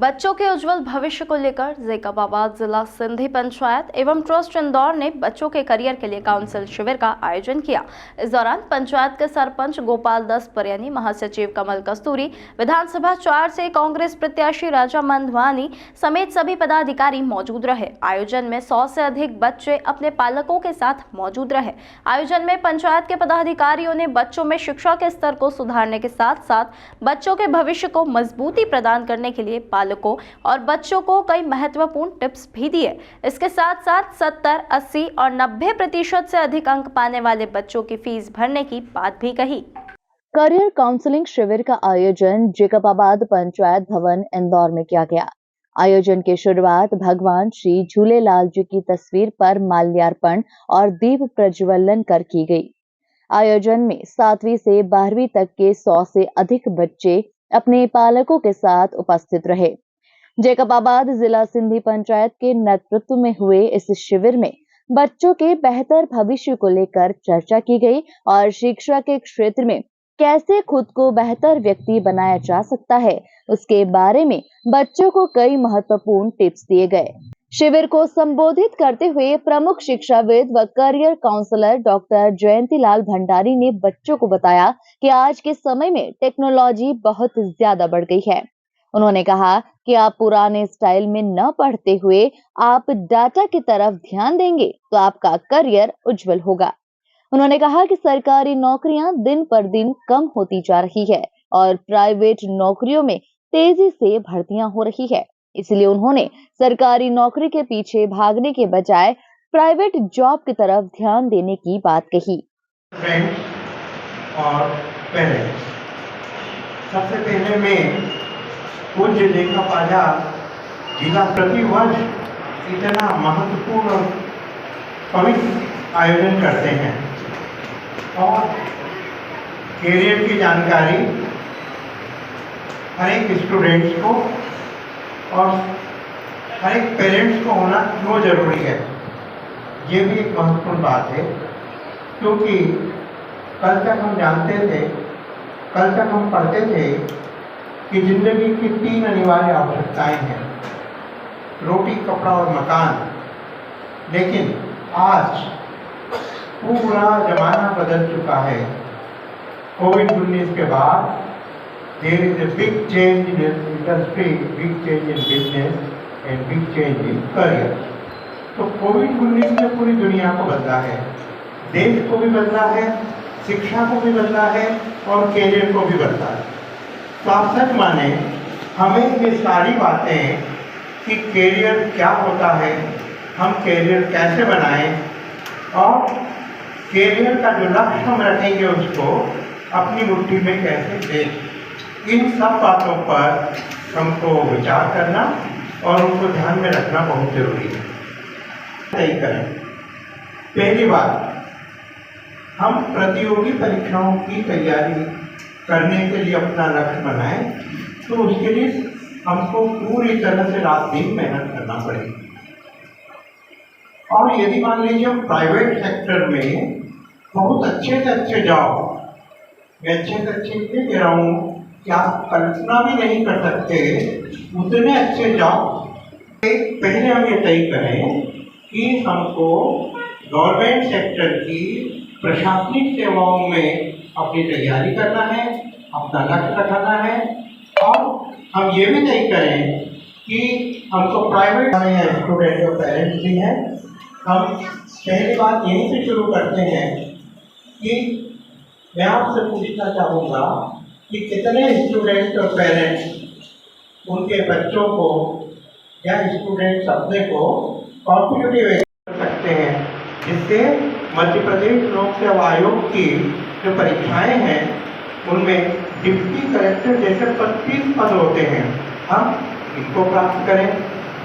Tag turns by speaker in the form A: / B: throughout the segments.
A: बच्चों के उज्जवल भविष्य को लेकर ज़ैकबाबाद जिला सिंधी पंचायत एवं ट्रस्ट इंदौर ने बच्चों के करियर के लिए काउंसिल शिविर का आयोजन किया। इस दौरान पंचायत के सरपंच गोपाल दास परयानी, महासचिव कमल कस्तूरी, विधानसभा 4 से कांग्रेस प्रत्याशी राजा मंधवानी समेत सभी पदाधिकारी मौजूद रहे। आयोजन में 100 से अधिक बच्चे अपने पालकों के साथ मौजूद रहे। आयोजन में पंचायत के पदाधिकारियों ने बच्चों में शिक्षा के स्तर को सुधारने के साथ साथ बच्चों के भविष्य को मजबूती प्रदान करने के लिए पालकों और बच्चों को कई महत्वपूर्ण टिप्स भी दिए। इसके साथ साथ 70, 80 और 90% से अधिक अंक पाने वाले बच्चों की फीस भरने की बात भी कही।
B: करियर काउंसलिंग शिविर का आयोजन ज़ैकबाबाद पंचायत भवन इंदौर में किया गया। आयोजन की शुरुआत भगवान श्री झूलेलाल जी की तस्वीर पर माल्यार्पण और दीप प्रज्वलन कर की गई। आयोजन में 7वीं से 12वीं तक के 100 से अधिक बच्चे अपने पालकों के साथ उपस्थित रहे। ज़ैकबाबाद जिला सिंधी पंचायत के नेतृत्व में हुए इस शिविर में बच्चों के बेहतर भविष्य को लेकर चर्चा की गई और शिक्षा के क्षेत्र में कैसे खुद को बेहतर व्यक्ति बनाया जा सकता है, उसके बारे में बच्चों को कई महत्वपूर्ण टिप्स दिए गए। शिविर को संबोधित करते हुए प्रमुख शिक्षाविद व career counsellor doctor Jayantilal Bhandari ने बच्चों को बताया कि आज के समय में टेक्नोलॉजी बहुत ज्यादा बढ़ गई है। उन्होंने कहा कि आप पुराने स्टाइल में न पढ़ते हुए आप डाटा की तरफ ध्यान देंगे तो आपका करियर उज्जवल होगा। उन्होंने कहा कि सरकारी नौकरियां दिन पर दिन कम होती जा रही है और प्राइवेट नौकरियों में तेजी से भर्तियां हो रही है, इसलिए उन्होंने सरकारी नौकरी के पीछे भागने के बजाय प्राइवेट जॉब की तरफ ध्यान देने की बात कही।
C: और सबसे पहले मैं पूज्य ज़ैकबाबाद जिला प्रतिवर्ष इतना महत्वपूर्ण और पवित्र आयोजन करते हैं और कैरियर की जानकारी हर एक स्टूडेंट्स को और हर एक पेरेंट्स को होना क्यों जरूरी है, ये भी एक महत्वपूर्ण बात है। क्योंकि कल तक हम जानते थे, कल तक हम पढ़ते थे कि जिंदगी की 3 अनिवार्य आवश्यकताएं हैं, रोटी, कपड़ा और मकान। लेकिन आज पूरा जमाना बदल चुका है। कोविड-19 के बाद there is a big change in industry, big change in business and big change in career. तो कोविड-19 ने पूरी दुनिया को बदला है, देश को भी बदला है, शिक्षा को भी बदला है और कैरियर को भी बदला है। तो आप सच माने हमें ये सारी बातें कि कैरियर क्या होता है, हम कैरियर कैसे बनाएं और कैरियर का जो लक्ष्य हम रखेंगे उसको अपनी मुट्ठी में कैसे दें, इन सब बातों पर हमको विचार करना और उनको ध्यान में रखना बहुत जरूरी है। सही करें। पहली बात, हम प्रतियोगी परीक्षाओं की तैयारी करने के लिए अपना लक्ष्य बनाएं तो उसके लिए हमको पूरी तरह से रात दिन मेहनत करना पड़ेगी। और यदि मान लीजिए हम प्राइवेट सेक्टर में बहुत अच्छे से अच्छे जॉब, मैं अच्छे से अच्छे इसलिए कह रहा हूँ कि आप कल्पना भी नहीं कर सकते उतने अच्छे जॉब। पहले हम ये तय करें कि हमको गवर्नमेंट सेक्टर की प्रशासनिक सेवाओं में अपनी तैयारी करना है, अपना लक्ष्य रखना है। और हम ये भी तय करें कि हमको प्राइवेट में स्टूडेंट और पेरेंट्स भी हैं। हम पहली बात यहीं से शुरू करते हैं कि मैं आपसे पूछना चाहूँगा कि कितने स्टूडेंट और पेरेंट्स उनके बच्चों को या स्टूडेंट्स अपने को कॉम्पिटिटिव कर सकते हैं, जिससे मध्य प्रदेश लोक सेवा आयोग की जो परीक्षाएं हैं उनमें डिप्टी कलेक्टर जैसे 25 पद होते हैं, हम इनको प्राप्त करें।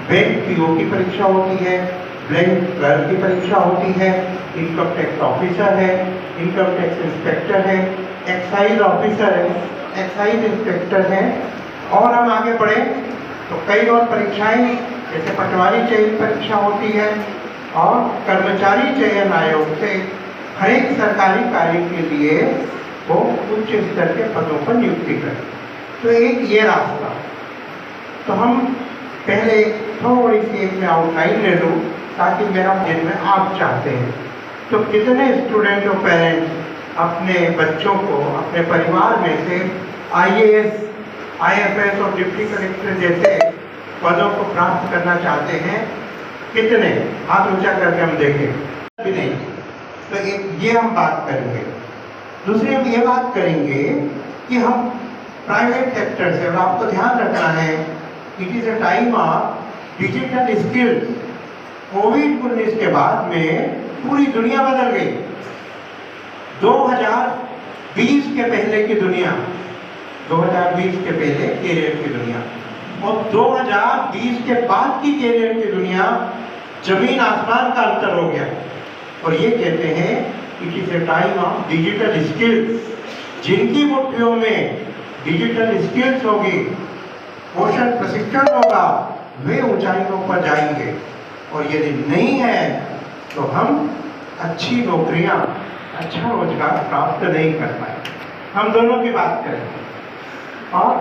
C: बैंक पीओ की परीक्षा होती है, बैंक क्लर्क की परीक्षा होती है, इनकम टैक्स ऑफिसर है, इनकम टैक्स इंस्पेक्टर है, एक्साइज ऑफिसर है, एक्साइज इंस्पेक्टर हैं। और हम आगे बढ़े तो कई और परीक्षाएं जैसे पटवारी चयन परीक्षा होती है और कर्मचारी चयन आयोग से हर एक सरकारी कार्य के लिए वो उच्च स्तर के पदों पर नियुक्ति करें। तो एक ये रास्ता तो हम पहले थोड़ी सी एक मैं आउटलाइन ले लूँ ताकि मेरा जिनमें आप चाहते हैं। तो कितने स्टूडेंट और पेरेंट्स अपने बच्चों को अपने परिवार में से IAS, IFS और डिप्टी कलेक्टर जैसे पदों को प्राप्त करना चाहते हैं? कितने? हाथ ऊंचा करके हम देखें। भी नहीं। तो एक ये हम बात करेंगे। दूसरी हम ये बात करेंगे कि हम प्राइवेट सेक्टर से, और आपको ध्यान रखना है, it is a time of digital skills. कोविड-19 के बाद में पूरी दुनिया बदल गई। 2020 के पहले की दुनिया, 2020 के पहले कैरियर की दुनिया और 2020 के बाद की कैरियर की दुनिया, जमीन आसमान का अंतर हो गया। और ये कहते हैं it is a time of digital skills. जिनकी मुट्ठियों में डिजिटल स्किल्स होगी, कौशल प्रशिक्षण होगा, वे ऊंचाइयों पर जाएंगे। और यदि नहीं है तो हम अच्छी नौकरियां, अच्छा रोजगार प्राप्त नहीं कर पाए। हम दोनों की बात करें। और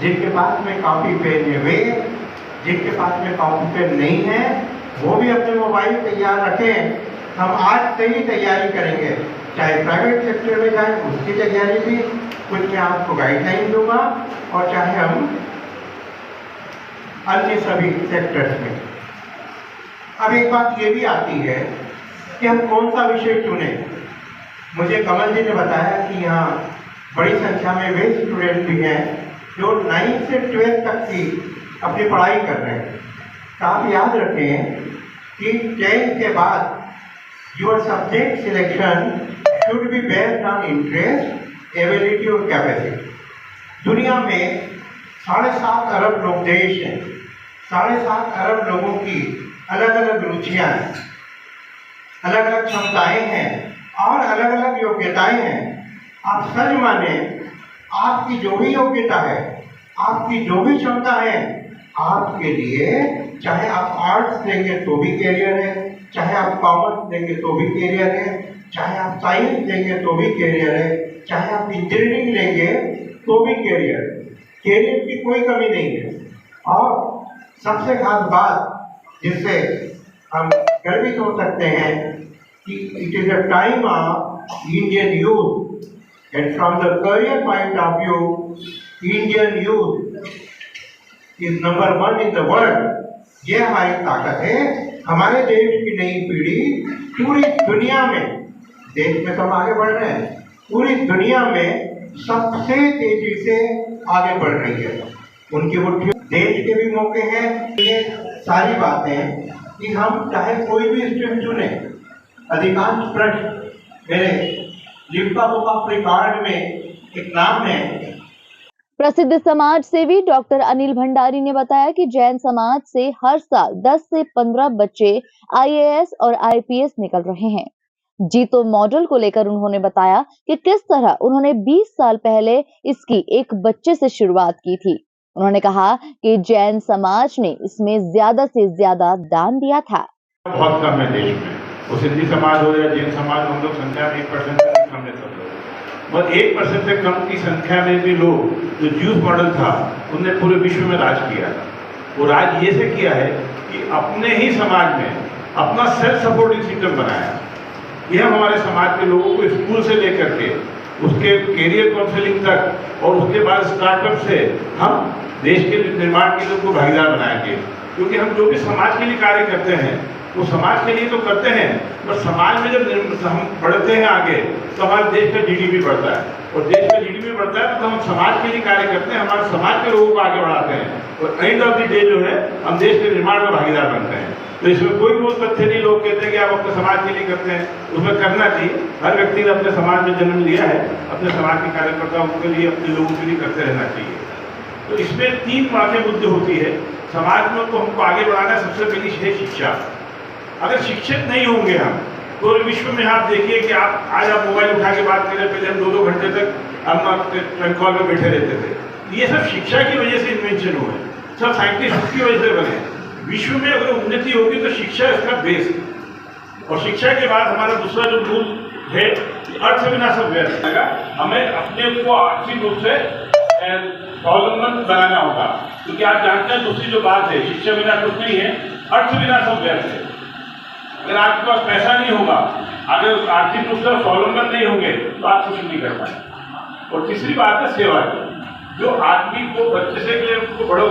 C: जिनके पास में कॉपी पेन है वे, जिनके पास में कॉपी पेन नहीं है वो भी अपने मोबाइल तैयार रखें। हम आज से ही तैयारी करेंगे, चाहे प्राइवेट सेक्टर में जाए उसकी तैयारी भी कुछ मैं आपको गाइडलाइन दूंगा, और चाहे हम अन्य सभी सेक्टर्स में। अब एक बात ये भी आती है कि हम कौन सा विषय चुने। मुझे कमल जी ने बताया कि यहाँ बड़ी संख्या में वे स्टूडेंट भी हैं जो 9th से 12th तक की अपनी पढ़ाई कर रहे हैं। तो आप याद रखें कि 10th के बाद your subject selection should be based on interest, ability और कैपेसिटी। दुनिया में 7.5 अरब लोग देश हैं, 7.5 अरब लोगों की अलग अलग रुचियाँ हैं, अलग अलग क्षमताएं हैं और अलग अलग योग्यताएं हैं। आप सच माने, आपकी जो भी योग्यता है, आपकी जो भी क्षमता है, आपके लिए, चाहे आप आर्ट्स लेंगे तो भी कैरियर है, चाहे आप कॉमर्स लेंगे तो भी कैरियर है, चाहे आप साइंस लेंगे तो भी कैरियर है, चाहे आप इंजीनियरिंग लेंगे तो भी कैरियर है। कैरियर की कोई कमी नहीं है। और सबसे खास बात जिससे हम गर्वित हो सकते हैं कि it is a time of Indian youth, and from the career point of view Indian youth is number 1 in the world. ये हमारी ताकत है। हमारे देश की नई पीढ़ी पूरी दुनिया में, देश में सब आगे बढ़ रहे हैं, पूरी दुनिया में सबसे तेजी से आगे बढ़ रही है। उनकी मुट्ठी देश के भी मौके हैं। ये सारी बातें कि हम चाहे कोई भी स्ट्रीम चुने, अधिकांश प्रश्न मेरे लिम्का बुक ऑफ रिकॉर्ड में एक नाम है।
B: प्रसिद्ध समाज सेवी डॉक्टर अनिल भंडारी ने बताया कि जैन समाज से हर साल 10 से 15 बच्चे IAS और IPS निकल रहे हैं। जीतो मॉडल को लेकर उन्होंने बताया कि किस तरह उन्होंने 20 साल पहले इसकी एक बच्चे से शुरुआत की थी। उन्होंने कहा कि जैन समाज ने इसमें ज्यादा से ज्यादा दान दिया था।
D: बहुत कम है देश में, वो सिंधी समाज हो या जैन समाज, हम लोग संख्या में 1% से कम है सब लोग। और 1% से कम की संख्या में भी लोग, जो ज्यूस मॉडल था, उनने पूरे विश्व में राज किया था। वो राज ये से किया है कि अपने ही समाज में अपना सेल्फ सपोर्टिंग सिस्टम बनाया। यह हमारे समाज के लोगों को स्कूल से लेकर के उसके कैरियर काउंसलिंग तक और उसके बाद स्टार्टअप से हम देश के निर्माण के लिए उनको भागीदार बनाएंगे। क्योंकि हम जो भी समाज के लिए कार्य करते हैं वो समाज के लिए तो करते हैं, पर समाज में जब हम बढ़ते हैं आगे तो हमारे देश का GDP बढ़ता है, और देश का GDP बढ़ता है तो हम समाज के लिए कार्य करते हैं, हमारे समाज के लोगों को आगे बढ़ाते हैं, और एंड ऑफ द डे जो है हम देश के निर्माण में भागीदार बनते हैं। तो इसमें कोई मूल तथ्य नहीं लोग कहते हैं कि आप अपने समाज के लिए करते हैं, उसमें करना चाहिए। हर व्यक्ति ने अपने समाज में जन्म लिया है, अपने समाज के कार्यकर्ता उनके लिए, अपने लोगों के लिए करते रहना चाहिए। तो इसमें 3 मुख्य मुद्दे होती है समाज में, तो हमको आगे बढ़ाना सबसे पहली है शिक्षा। अगर शिक्षित नहीं होंगे हम, तो विश्व में आप देखिए कि आज आप मोबाइल उठा के बात करें, पहले हम 2-2 घंटे तक हम ट्रंक कॉल में बैठे रहते थे। ये सब शिक्षा की वजह से इन्वेंशन हुए, सब साइंटिस्ट की वजह से बने। विश्व में अगर उन्नति होगी तो शिक्षा इसका बेस है, और शिक्षा के बाद हमारा दूसरा जो मूल है, अर्थ से बिना सब व्यर्थ। हमें अपने को आर्थिक रूप से स्वावलंबन बनाना होगा, क्योंकि आप जानते हैं दूसरी जो बात है, शिक्षा बिना कुछ नहीं है, अर्थ बिना सब व्यर्थ है। अगर आपके पास पैसा नहीं होगा, अगर आर्थिक रूप से स्वावलंबन नहीं होंगे तो आप कुछ नहीं कर पाएंगे। और तीसरी बात है सेवा की, जो आदमी को बच्चे से उसको बड़ो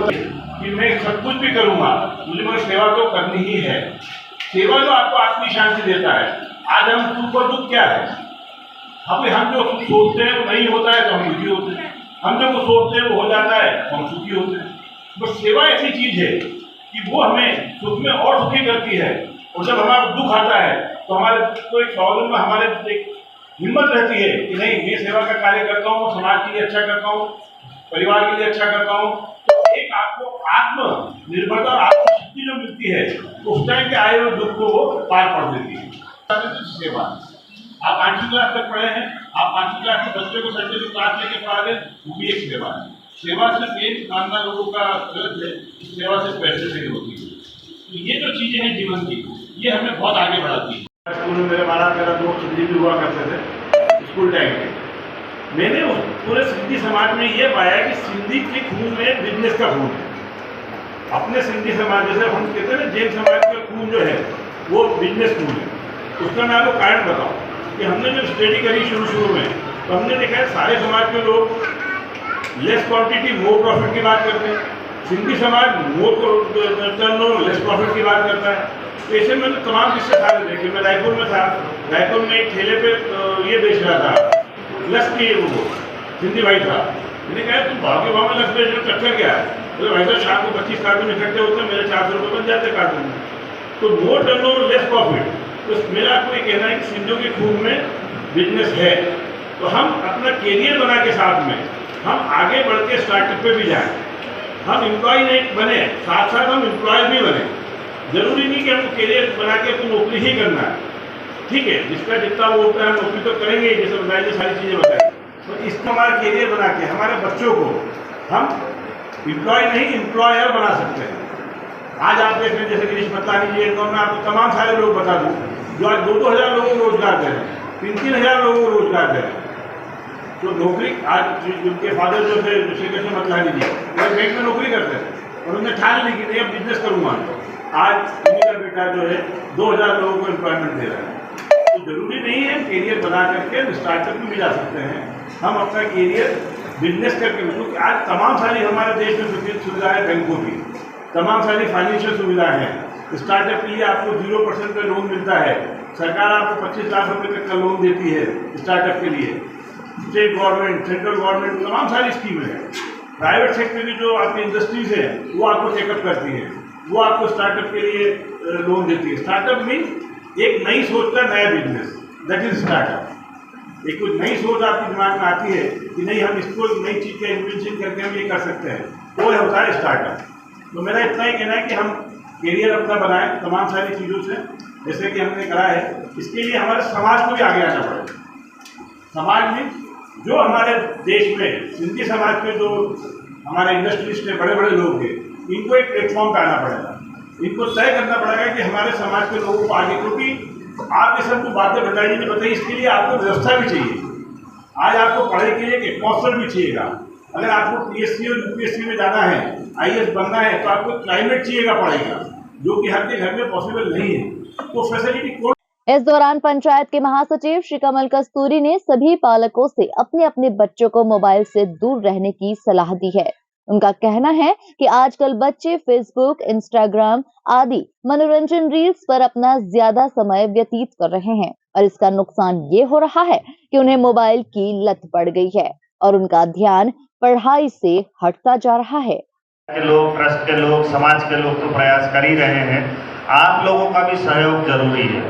D: कि मैं सब कुछ भी करूँगा, मुझे सेवा तो करनी ही है। सेवा जो आपको आत्मी शांति देता है। आज हम सुख और दुख क्या है, हम जो सुख सोचते हैं वो नहीं होता है तो हम दुखी होते हैं, हम जो सोचते हैं वो हो जाता है तो हम सुखी होते हैं। बस सेवा ऐसी चीज है कि वो हमें सुख में और सुखी करती है, और जब हमारा दुख आता है तो हमारे को एक स्वावलंबन में हमारे एक हिम्मत रहती है कि नहीं, मैं सेवा का कार्य करता हूँ, समाज के लिए अच्छा करता हूँ, परिवार के लिए अच्छा करता हूँ। तो एक आपको आत्मनिर्भरता और आत्मशक्ति जो मिलती है, उस टाइम के आए हुए दुख को वो पार पड़ देती है। सेवा, आप 5वीं क्लास तक पढ़े हैं, आप 5वीं क्लास के बच्चे को संडे की क्लास लेके पढ़ा दें, वो भी एक सेवा है। सेवा सिर्फ एक मानना लोगों का गलत है, सेवा सिर्फ पैसे से ही होती है। तो ये जो चीजें हैं जीवन की, ये हमें बहुत आगे बढ़ाती है। स्कूल में मेरा दोस्त सिंधी भी हुआ करते थे स्कूल टाइम में। मैंने उस पूरे सिंधी समाज में ये पाया कि सिंधी के खून में बिजनेस का खून है। अपने सिंधी समाज जैसे हम कहते हैं ना, जैन समाज का खून जो है वो बिजनेस खून है। उसका मैं आपको कारण बताऊं कि हमने जब स्टडी करी शुरू में, तो हमने देखा है सारे समाज के लोग लेस क्वांटिटी मोर प्रॉफिट की बात करते हैं, सिंधी समाज मोर टर्नओवर लेस प्रॉफिट की बात करता है। तो ऐसे मैंने तमाम किस्से सारे देखे। मैं रायपुर में था, रायपुर में एक ठेले पे ये बेच रहा था लस की, वो सिंधी भाई था। मैंने कहा तुम भाग्य भाव में लस बेच रहे, चक्कर क्या है? बोले भाई साहब शाम को 25 कार्टून इकट्ठे होते हैं, मेरे 400 रुपये बन जाते कार्टून में। तो मोर टर्नओवर लेस प्रॉफिट। तो मेरा आपको ये कहना है कि सिंधियों के खून में बिजनेस है। तो हम अपना कैरियर बना के साथ में हम आगे बढ़ के स्टार्टअप पे भी जाएं। हम एम्प्लॉय नहीं बने, साथ साथ हम एम्प्लॉयर भी बने। जरूरी नहीं कि हमको कैरियर बना के अपनी नौकरी ही करना है, ठीक है, जिसका जितना वो होता है हम नौकरी तो करेंगे, जैसे बताइए सारी चीज़ें बताएं। तो इसको हमारा कैरियर बना के हमारे बच्चों को हम एम्प्लॉय नहीं एम्प्लॉयर बना सकते हैं। आज आप देख रहे हैं जैसे गिरीश मतलानी जी, मैं आपको तमाम सारे लोग बता दूँ जो आज 2-2 हज़ार लोगों को रोजगार दे रहे हैं, 3-3 हज़ार लोगों को रोजगार दे रहे हैं। तो नौकरी आज उनके फादर जो थे श्री कृष्ण मतलानी जी, वो बैंक में नौकरी करते थे और उन्हें ठान ली कि नहीं अब बिजनेस करूँगा। आज उनका बेटा जो है 2,000 लोगों को एम्प्लॉयमेंट दे रहा है। तो जरूरी नहीं है कैरियर बना करके स्टार्टअप में भी जा सकते हैं, हम अपना कैरियर बिजनेस करके, क्योंकि आज तमाम सारी हमारे देश में सुविधाएं बैंकों की, तमाम सारी फाइनेंशियल सुविधाएं हैं। स्टार्टअप के लिए आपको 0% पे लोन मिलता है, सरकार आपको 25 लाख रुपए तक का लोन देती है स्टार्टअप के लिए। स्टेट गवर्नमेंट, सेंट्रल गवर्नमेंट, तमाम सारी स्कीमें हैं। प्राइवेट सेक्टर की जो आपकी इंडस्ट्रीज है वो आपको चेकअप करती है, वो आपको स्टार्टअप के लिए लोन देती है। स्टार्टअप मीन एक नई सोच का नया बिजनेस, दैट इज स्टार्टअप। एक कुछ नई सोच आपके दिमाग में आती है कि नहीं हम इसको नई चीज़ का इन्वेंशन करके हम ये कर सकते हैं, वो होता है स्टार्टअप। तो मेरा इतना ही कहना है कि हम कैरियर अपना बनाएं तमाम सारी चीज़ों से, जैसे कि हमने करा है। इसके लिए हमारे समाज को भी आगे आना पड़ेगा। समाज में जो हमारे देश में सिंधी समाज के जो हमारे इंडस्ट्रियलिस्ट हैं, बड़े बड़े लोग हैं, इनको एक प्लेटफॉर्म पे आना पड़ेगा। इनको तय करना पड़ेगा कि हमारे समाज के लोगों को आगे, क्योंकि आप ये सब जो बातें बताई जी ने बताई, इसके लिए आपको व्यवस्था भी चाहिए। आज आपको पढ़ाई के लिए एक एटमॉस्फेयर भी चाहिएगा। अगर आपको PSC और UPSC में जाना है, IAS बनना है, तो आपको क्लाइमेट चाहिएगा पढ़ाई का, जो कि हर के घर में पॉसिबल नहीं है। तो फैसिलिटी कौन।
B: इस दौरान पंचायत के महासचिव श्री कमल कस्तूरी ने सभी पालकों से अपने अपने बच्चों को मोबाइल से दूर रहने की सलाह दी है। उनका कहना है कि आजकल बच्चे फेसबुक, इंस्टाग्राम आदि मनोरंजन रील्स पर अपना ज्यादा समय व्यतीत कर रहे हैं और इसका नुकसान ये हो रहा है कि उन्हें मोबाइल की लत पड़ गई है और उनका ध्यान पढ़ाई से हटता जा रहा है।
E: लोग, ट्रस्ट के लोग, समाज के लोग तो प्रयास कर ही रहे हैं, आप लोगों का भी सहयोग जरूरी है।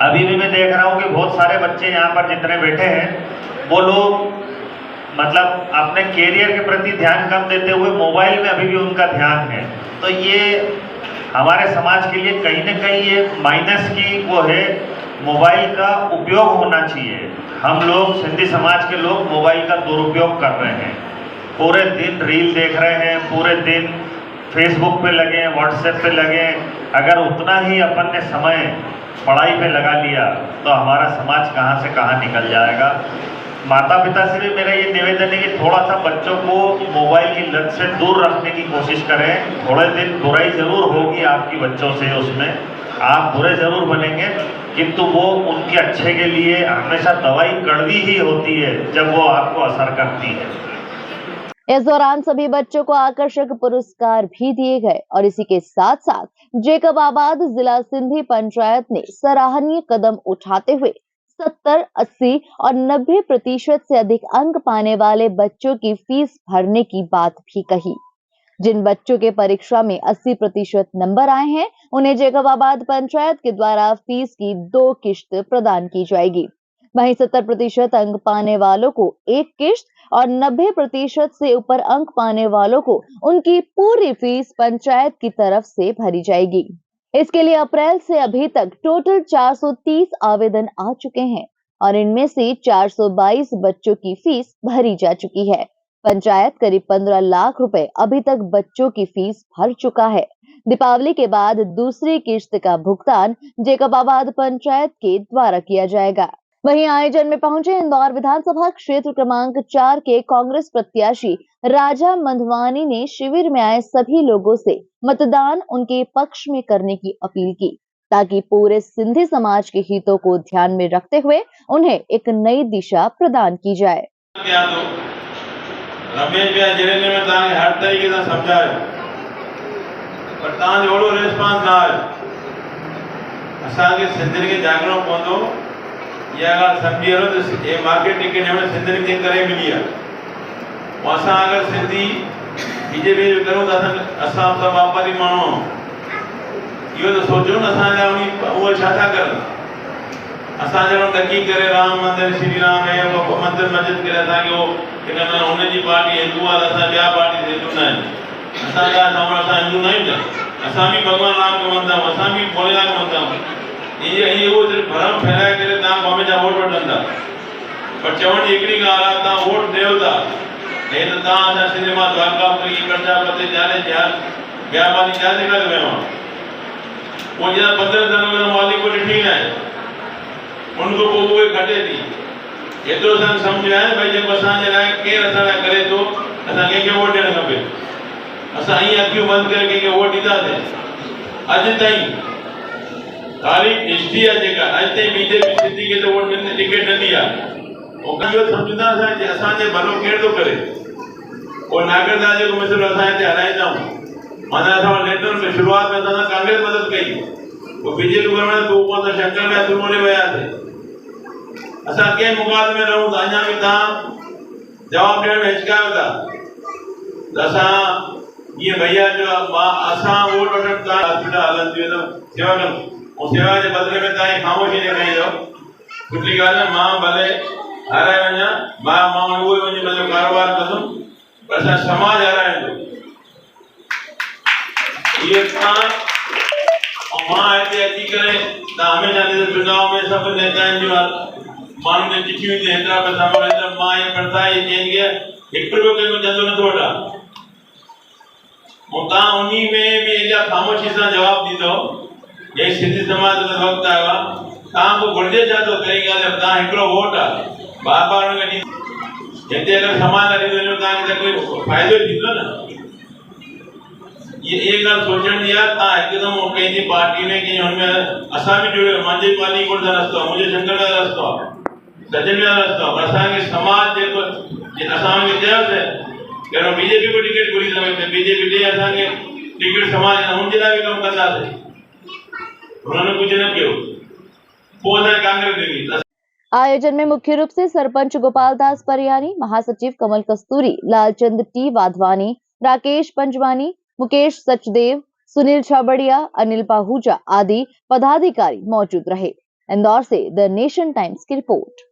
E: अभी भी मैं देख रहा हूँ कि बहुत सारे बच्चे यहाँ पर जितने बैठे हैं वो लोग मतलब अपने कैरियर के प्रति ध्यान कम देते हुए मोबाइल में अभी भी उनका ध्यान है। तो ये हमारे समाज के लिए कहीं न कहीं ये माइनस की वो है, मोबाइल का उपयोग होना चाहिए। हम लोग सिंधी समाज के लोग मोबाइल का दुरुपयोग कर रहे हैं, पूरे दिन रील देख रहे हैं, पूरे दिन फेसबुक पे लगे, व्हाट्सएप पे लगे। अगर उतना ही अपन ने समय पढ़ाई पे लगा लिया तो हमारा समाज कहाँ से कहाँ निकल जाएगा। माता पिता से भी मेरा ये निवेदन है कि थोड़ा सा बच्चों को मोबाइल की लत से दूर रखने की कोशिश करें। थोड़े दिन बुराई जरूर होगी आपकी बच्चों से, उसमें आप बुरे जरूर बनेंगे, किंतु वो उनके अच्छे के लिए हमेशा दवाई कड़वी ही होती है जब वो आपको असर करती है।
B: इस दौरान सभी बच्चों को आकर्षक पुरस्कार भी दिए गए और इसी के साथ साथ जेकबाबाद जिला सिंधी पंचायत ने सराहनीय कदम उठाते हुए 70, 80 और 90% से अधिक अंक पाने वाले बच्चों की फीस भरने की बात भी कही। जिन बच्चों के परीक्षा में 80% नंबर आए हैं, उन्हें जेकबाबाद पंचायत के द्वारा फीस की 2 किश्त प्रदान की जाएगी। वहीं 70% अंक पाने वालों को 1 किश्त और 90% से ऊपर अंक पाने वालों को उनकी पूरी फीस पंचायत की तरफ से भरी जाएगी। इसके लिए अप्रैल से अभी तक टोटल 430 आवेदन आ चुके हैं और इनमें से 422 बच्चों की फीस भरी जा चुकी है। पंचायत करीब 15 लाख रुपए अभी तक बच्चों की फीस भर चुका है। दीपावली के बाद दूसरी किश्त का भुगतान जेकबाबाद पंचायत के द्वारा किया जाएगा। वहीं आयोजन में पहुंचे इंदौर विधानसभा क्षेत्र क्रमांक 4 के कांग्रेस प्रत्याशी राजा मंधवानी ने शिविर में आए सभी लोगों से मतदान उनके पक्ष में करने की अपील की, ताकि पूरे सिंधी समाज के हितों को ध्यान में रखते हुए उन्हें एक नई दिशा प्रदान की जाए।
F: रमेश भैया जिले में तव्हांखे हर तरीक़े सां सम्झायो, पर तव्हांजो ओड़ो रिस्पॉन्स न आयो। असांखे सिंधियुनि खे जाॻणो पवंदो। इहा ॻाल्हि सम्झी हलो त हे मार्केट टिकट हिन सिंधियुनि जे करे मिली आहे। ऐं असां अगरि सिंधी बीजेपी जो करूं त असां सभु वापारी माण्हू आहियूं। इहो त सोचो न असां लाइ उहे छा था करनि। असां ॼणो टकी करे राम मंदिर श्री राम या मंदिर मस्जिद करे असांखे उहो हिन हुनजी पार्टी हिंदू आहे, असां ॿिया पार्टी हिंदू न आहियूं। असां हिंदू न आहियूं छा? असां बि भॻवान राम खे मञंदा आहियूं, असां बि भोलेनाथ खे मञंदा आहियूं। इहो सिर्फ़ु भरम फैलाए करे तव्हां हमेशा वोट वठनि था, पर चवण जी हिकिड़ी ॻाल्हि आहे, तव्हां वोट ॾियो था हे त तव्हां असां सिंध मां द्वारकापुरी प्रजापति जाले ॿिया पार्टी जाते करे वियो आहे। पोइ जीअं 15 साल मालिक को ॾिठी न आहे, उनखां पोइ उहे घटे थी। एतिरो असांखे सम्झ में आहे भई जेको असांजे लाइ केरु असां लाइ करे थो, असां कंहिंखे वोट ॾियणु खपे। असां ईअं अखियूं बंदि करे कंहिंखे वोट ॾींदासीं। अॼु ताईं तारीख़ हिस्ट्री आहे जेका, अॼु ताईं बीजेपी सिंधी खे त वोट टिकट न ॾी आहे। इहो सम्झंदा असांजे भलो केरु थो करे। पोइ नागरदास जेको मिसल असां हिते हलाईंदा आहियूं, माना असां वटि लेटर में शुरूआत में असां कांग्रेस मदद कई, पोइ बीजेपी गवर्नमेंट पोइ असां शंकर में हथु मोड़े वियासीं। असां कंहिं मुक़ाबले में रहूं त अञा बि तव्हां जवाबु ॾियण में हिचकायो था त असां जीअं भैया जो असां वोट वठण तव्हां हॉस्पिटल हलनि थियूं सेवा कनि, ऐं सेवा जे बदिले में तव्हां ख़ामोशी ॾेखारींदो। सुठी ॻाल्हि आहे, मां भले हाराए वञा, मां उहो वञी पंहिंजो कारोबार कंदुमि, पर असां समाज हाराईंदो। इहे तव्हां मां हिते अची करे तव्हां हमेशह चुनाव में सभु नेताउनि जूं माण्हुनि खे चिठियूं ईंदियूं, हेतिरा पैसा मोकिलियो, मां इहे प्रथा इहे चेंज कया, 1 रुपयो कंहिंजो चंदो नथो वठां। ऐं तव्हां उन में बि एॾा ख़ामोशी सां जवाबु ॾींदो, हे सिंधी समाज में वक़्तु आयो आहे, तव्हां को घुरिजे छा थो? कई ॻाल्हि तव्हां हिकिड़ो वोट आहे, बार बार हुनखे हिते अगरि समाज लाइ ॾींदो वञो तव्हांखे त कोई फ़ाइदो थींदो न। ये ॻाल्हि सोचण जी आहे। तव्हां हिकदमि कंहिंजी पार्टी में कंहिं हुनमें असां बि जुड़ियो, मुंहिंजी पार्टी कोन रस्तो आहे, मुंहिंजो शंकर जो रस्तो आहे, सजन जो रस्तो आहे, असांखे समाज जेको असां हुनखे चयोसीं कहिड़ो बीजेपी को टिकट घुरी सघे, बीजेपी ॾे असांखे टिकट समाज हुनजे लाइ बि कमु कंदासीं। उन्होंने कुछ न किया, पोइ असांखे कांग्रेस ॾिनी।
B: आयोजन में मुख्य रूप से सरपंच गोपाल दास परियानी, महासचिव कमल कस्तूरी, लालचंद टी वाधवानी, राकेश पंजवानी, मुकेश सचदेव, सुनील छाबड़िया, अनिल पाहूजा आदि पदाधिकारी मौजूद रहे। इंदौर से द नेशन टाइम्स की रिपोर्ट।